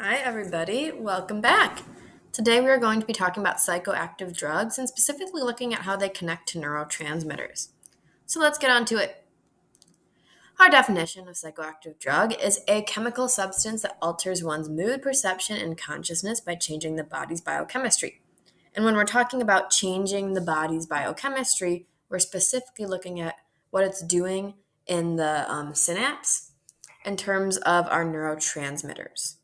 Hi, everybody. Welcome back. Today, we are going to be talking about psychoactive drugs and specifically looking at how they connect to neurotransmitters. So, let's get on to it. Our definition of psychoactive drug is a chemical substance that alters one's mood, perception, and consciousness by changing the body's biochemistry. And when we're talking about changing the body's biochemistry, we're specifically looking at what it's doing in the synapse in terms of our neurotransmitters.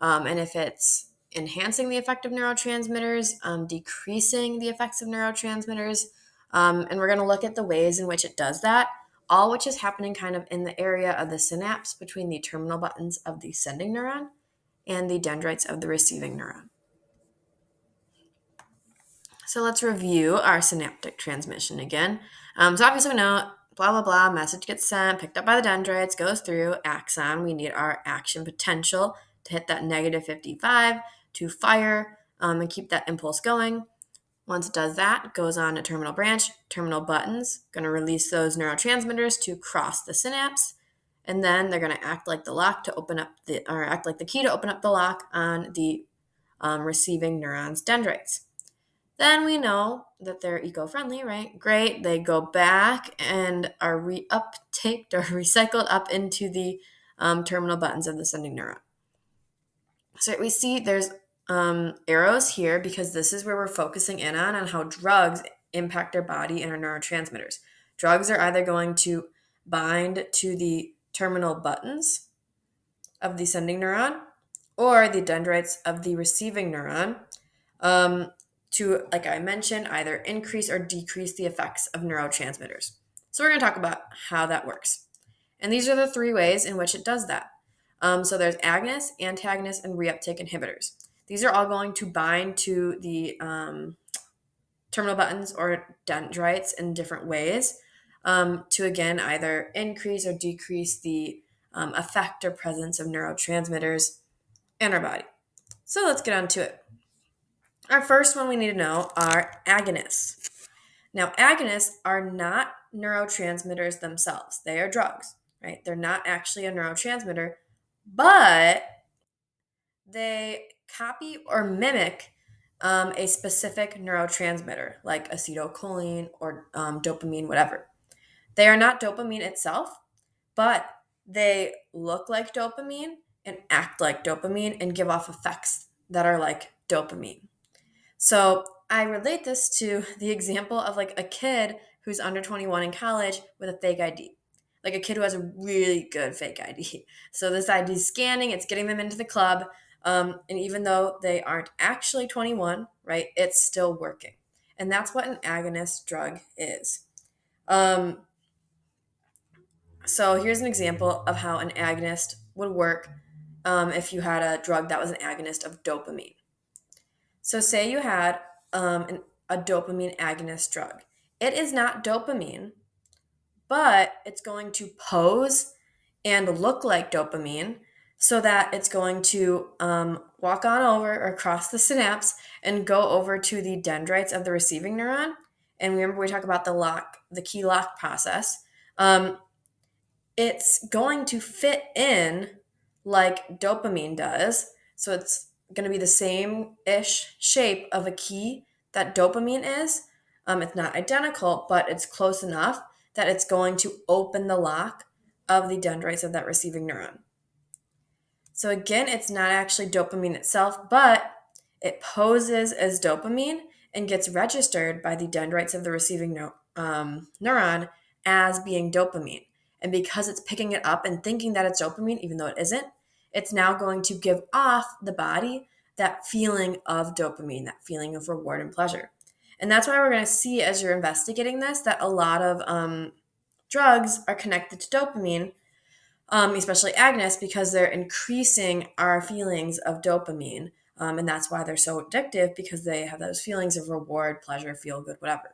And if it's enhancing the effect of neurotransmitters, decreasing the effects of neurotransmitters, and we're going to look at the ways in which it does that, all which is happening kind of in the area of the synapse between the terminal buttons of the sending neuron and the dendrites of the receiving neuron. So let's review our synaptic transmission again. So obviously we know blah, blah, blah, message gets sent, picked up by the dendrites, goes through, axon. We need our action potential to hit that negative 55 to fire and keep that impulse going. Once it does that, it goes on to terminal branch, terminal buttons, going to release those neurotransmitters to cross the synapse. And then they're going to act like the lock to open up act like the key to open up the lock on the receiving neuron's dendrites. Then we know that they're eco-friendly, right? Great. They go back and are uptaked or recycled up into the terminal buttons of the sending neuron. So we see there's arrows here because this is where we're focusing in on how drugs impact our body and our neurotransmitters. Drugs are either going to bind to the terminal buttons of the sending neuron or the dendrites of the receiving neuron to, like I mentioned, either increase or decrease the effects of neurotransmitters. So we're going to talk about how that works. And these are the three ways in which it does that. So there's agonists, antagonists, and reuptake inhibitors. These are all going to bind to the terminal buttons or dendrites in different ways to, again, either increase or decrease the effect or presence of neurotransmitters in our body. So let's get on to it. Our first one we need to know are agonists. Now, agonists are not neurotransmitters themselves. They are drugs, right? They're not actually a neurotransmitter, but they copy or mimic a specific neurotransmitter like acetylcholine or dopamine, whatever. They are not dopamine itself, but they look like dopamine and act like dopamine and give off effects that are like dopamine. So I relate this to the example of like a kid who's under 21 in college with a fake ID. Like a kid who has a really good fake ID. So this ID is scanning, it's getting them into the club. And even though they aren't actually 21, right, it's still working. And that's what an agonist drug is. So here's an example of how an agonist would work if you had a drug that was an agonist of dopamine. So say you had a dopamine agonist drug. It is not dopamine, but it's going to pose and look like dopamine so that it's going to walk on over or cross the synapse and go over to the dendrites of the receiving neuron. And remember, we talk about the key lock process. It's going to fit in like dopamine does. So it's going to be the same-ish shape of a key that dopamine is. It's not identical, but it's close enough that it's going to open the lock of the dendrites of that receiving neuron. So again, it's not actually dopamine itself, but it poses as dopamine and gets registered by the dendrites of the receiving neuron as being dopamine. And because it's picking it up and thinking that it's dopamine, even though it isn't, it's now going to give off the body that feeling of dopamine, that feeling of reward and pleasure. And that's why we're going to see as you're investigating this that a lot of drugs are connected to dopamine, especially agonists, because they're increasing our feelings of dopamine. And that's why they're so addictive, because they have those feelings of reward, pleasure, feel good, whatever.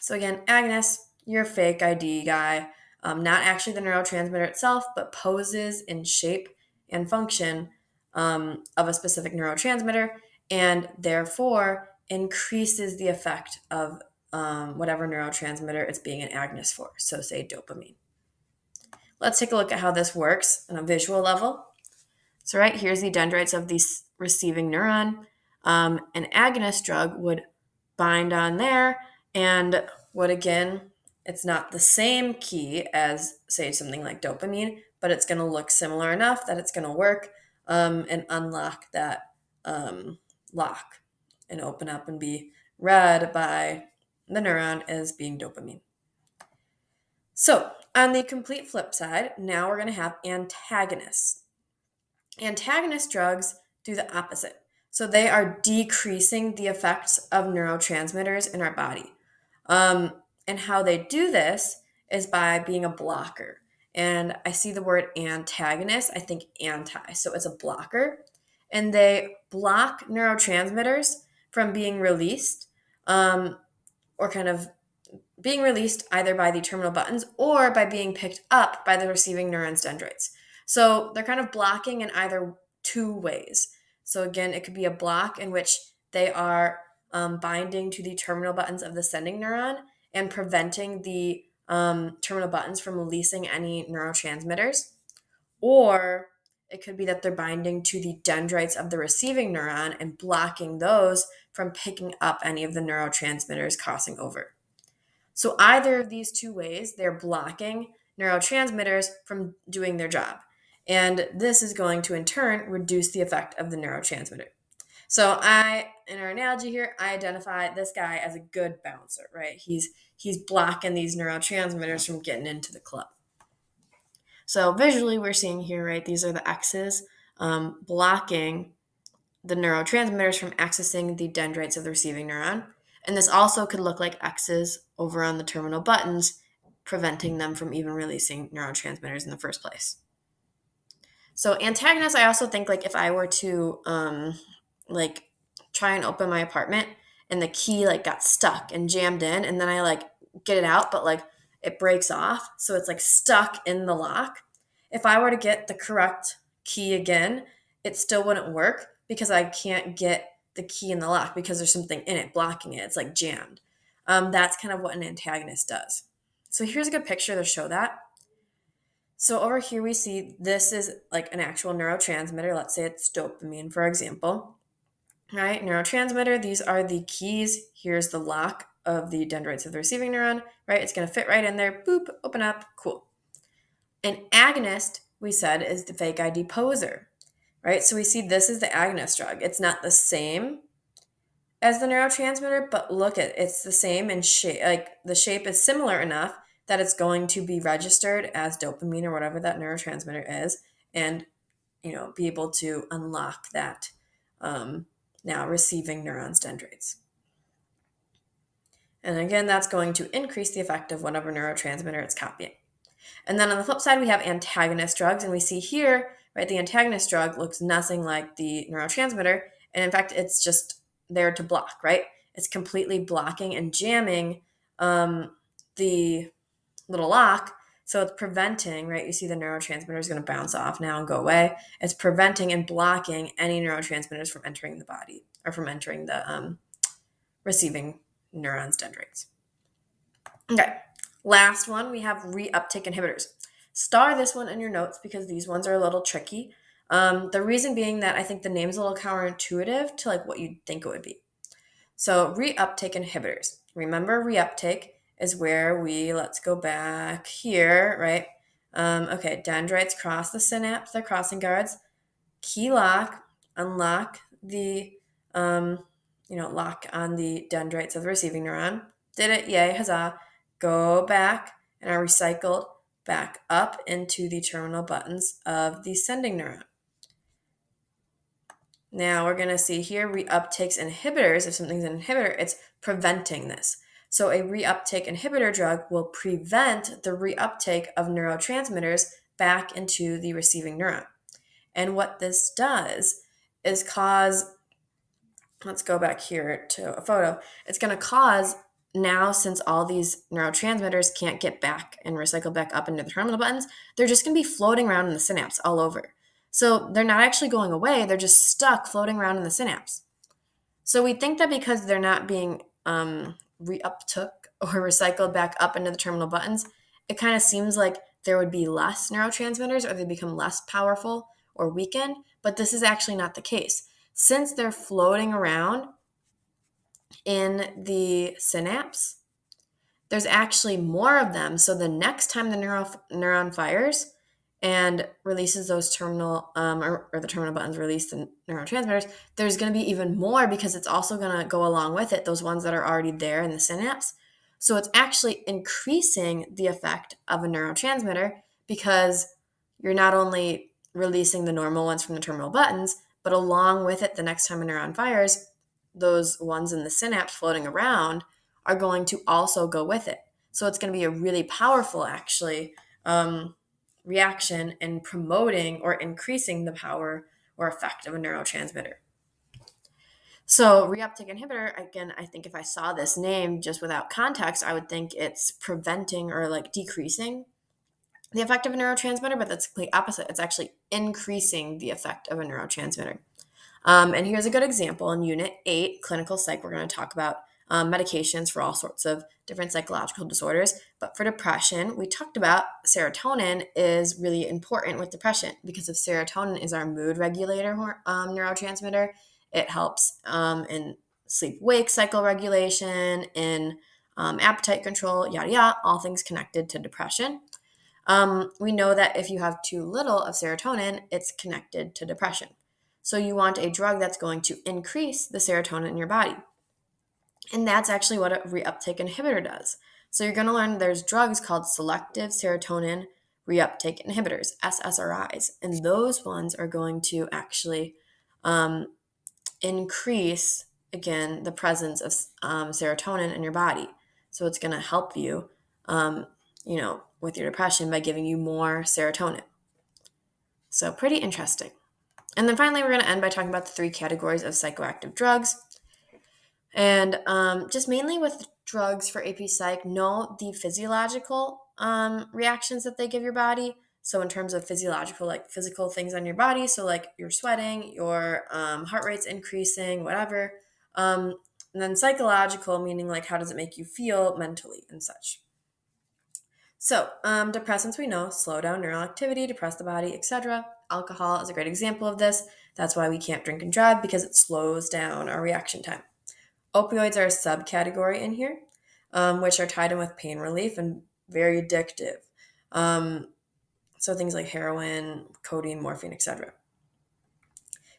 So again, agonists, your fake ID guy, not actually the neurotransmitter itself, but poses in shape and function of a specific neurotransmitter, and therefore increases the effect of whatever neurotransmitter it's being an agonist for. So say dopamine. Let's take a look at how this works on a visual level. So right here's the dendrites of the receiving neuron. An agonist drug would bind on there and would, again, it's not the same key as, say, something like dopamine, but it's going to look similar enough that it's going to work and unlock that lock and open up and be read by the neuron as being dopamine. So on the complete flip side, now we're going to have antagonists. Antagonist drugs do the opposite. So they are decreasing the effects of neurotransmitters in our body. And how they do this is by being a blocker. And I see the word antagonist, I think anti. So it's a blocker. And they block neurotransmitters from being released or kind of being released either by the terminal buttons or by being picked up by the receiving neuron's dendrites. So they're kind of blocking in either two ways. So again, it could be a block in which they are binding to the terminal buttons of the sending neuron and preventing the terminal buttons from releasing any neurotransmitters. Or it could be that they're binding to the dendrites of the receiving neuron and blocking those from picking up any of the neurotransmitters crossing over. So either of these two ways, they're blocking neurotransmitters from doing their job. And this is going to, in turn, reduce the effect of the neurotransmitter. So in our analogy here, I identify this guy as a good bouncer, right? He's blocking these neurotransmitters from getting into the club. So visually, we're seeing here, right? These are the X's blocking the neurotransmitters from accessing the dendrites of the receiving neuron. And this also could look like X's over on the terminal buttons, preventing them from even releasing neurotransmitters in the first place. So antagonists, I also think, like, if I were to like try and open my apartment and the key like got stuck and jammed in, and then I like get it out, but like it breaks off, so it's like stuck in the lock. If I were to get the correct key again, it still wouldn't work because I can't get the key in the lock because there's something in it blocking it. It's like jammed. That's kind of what an antagonist does. So here's a good picture to show that. So over here we see this is like an actual neurotransmitter. Let's say it's dopamine, for example. Right, neurotransmitter, these are the keys. Here's the lock of the dendrites of the receiving neuron, right? It's going to fit right in there. Boop, open up, cool. An agonist, we said, is the fake ID poser, right? So we see this is the agonist drug. It's not the same as the neurotransmitter, but look at it's the same in shape. Like the shape is similar enough that it's going to be registered as dopamine or whatever that neurotransmitter is, and be able to unlock that now receiving neurons dendrites. And again, that's going to increase the effect of whatever neurotransmitter it's copying. And then on the flip side, we have antagonist drugs. And we see here, right, the antagonist drug looks nothing like the neurotransmitter. And in fact, it's just there to block, right? It's completely blocking and jamming the little lock. So it's preventing, right? You see the neurotransmitter is going to bounce off now and go away. It's preventing and blocking any neurotransmitters from entering the body or from entering the receiving neurons dendrites. Okay, last one, we have reuptake inhibitors. Star this one in your notes because these ones are a little tricky. The reason being that I think the name's a little counterintuitive to like what you'd think it would be. So reuptake inhibitors. Remember, reuptake is where let's go back here, right? Okay, dendrites cross the synapse, they're crossing guards. Key lock, unlock the, lock on the dendrites of the receiving neuron. Did it, yay, huzzah. Go back and are recycled back up into the terminal buttons of the sending neuron. Now we're going to see here reuptakes inhibitors. If something's an inhibitor, it's preventing this. So a reuptake inhibitor drug will prevent the reuptake of neurotransmitters back into the receiving neuron. And what this does is cause, let's go back here to a photo. It's going to cause now, since all these neurotransmitters can't get back and recycle back up into the terminal buttons, they're just going to be floating around in the synapse all over. So they're not actually going away. They're just stuck floating around in the synapse. So we think that because they're not being reuptook or recycled back up into the terminal buttons, it kind of seems like there would be less neurotransmitters or they become less powerful or weaken, but this is actually not the case. Since they're floating around in the synapse, there's actually more of them. So the next time the neuron fires and releases those terminal, or the terminal buttons release the neurotransmitters, there's going to be even more because it's also going to go along with it, those ones that are already there in the synapse. So it's actually increasing the effect of a neurotransmitter because you're not only releasing the normal ones from the terminal buttons, but along with it, the next time a neuron fires, those ones in the synapse floating around are going to also go with it. So it's going to be a really powerful, actually, reaction in promoting or increasing the power or effect of a neurotransmitter. So reuptake inhibitor, again, I think if I saw this name just without context, I would think it's preventing or like decreasing the effect of a neurotransmitter, but that's the complete opposite. It's actually increasing the effect of a neurotransmitter. And here's a good example. In Unit 8, Clinical Psych, we're going to talk about medications for all sorts of different psychological disorders. But for depression, we talked about serotonin is really important with depression because if serotonin is our mood regulator neurotransmitter, it helps in sleep-wake cycle regulation, in appetite control, yada, yada, all things connected to depression. We know that if you have too little of serotonin, it's connected to depression. So you want a drug that's going to increase the serotonin in your body. And that's actually what a reuptake inhibitor does. So you're going to learn there's drugs called selective serotonin reuptake inhibitors, SSRIs. And those ones are going to actually increase, again, the presence of serotonin in your body. So it's going to help you, with your depression by giving you more serotonin. So pretty interesting. And then finally, we're going to end by talking about the 3 categories of psychoactive drugs. And just mainly with drugs for AP Psych, know the physiological reactions that they give your body. So in terms of physiological, like physical things on your body, so like you're sweating, your heart rate's increasing, whatever. And then psychological, meaning like how does it make you feel mentally and such. So, depressants we know slow down neural activity, depress the body, etc. Alcohol is a great example of this. That's why we can't drink and drive because it slows down our reaction time. Opioids are a subcategory in here, which are tied in with pain relief and very addictive. So things like heroin, codeine, morphine, etc.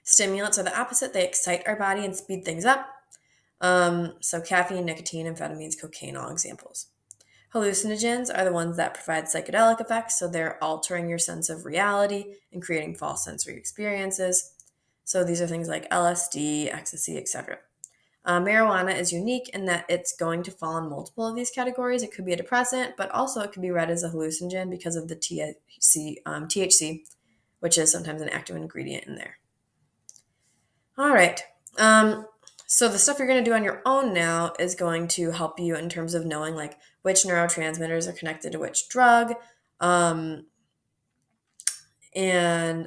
Stimulants are the opposite. They excite our body and speed things up. So caffeine, nicotine, amphetamines, cocaine, all examples. Hallucinogens are the ones that provide psychedelic effects, so they're altering your sense of reality and creating false sensory experiences. So these are things like LSD, ecstasy, etc. Marijuana is unique in that it's going to fall in multiple of these categories. It could be a depressant, but also it could be read as a hallucinogen because of the THC, which is sometimes an active ingredient in there. All right. So the stuff you're going to do on your own now is going to help you in terms of knowing like which neurotransmitters are connected to which drug, and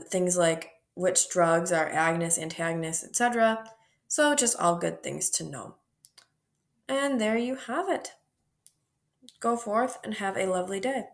things like which drugs are agonists, antagonists, etc. So just all good things to know. And there you have it. Go forth and have a lovely day.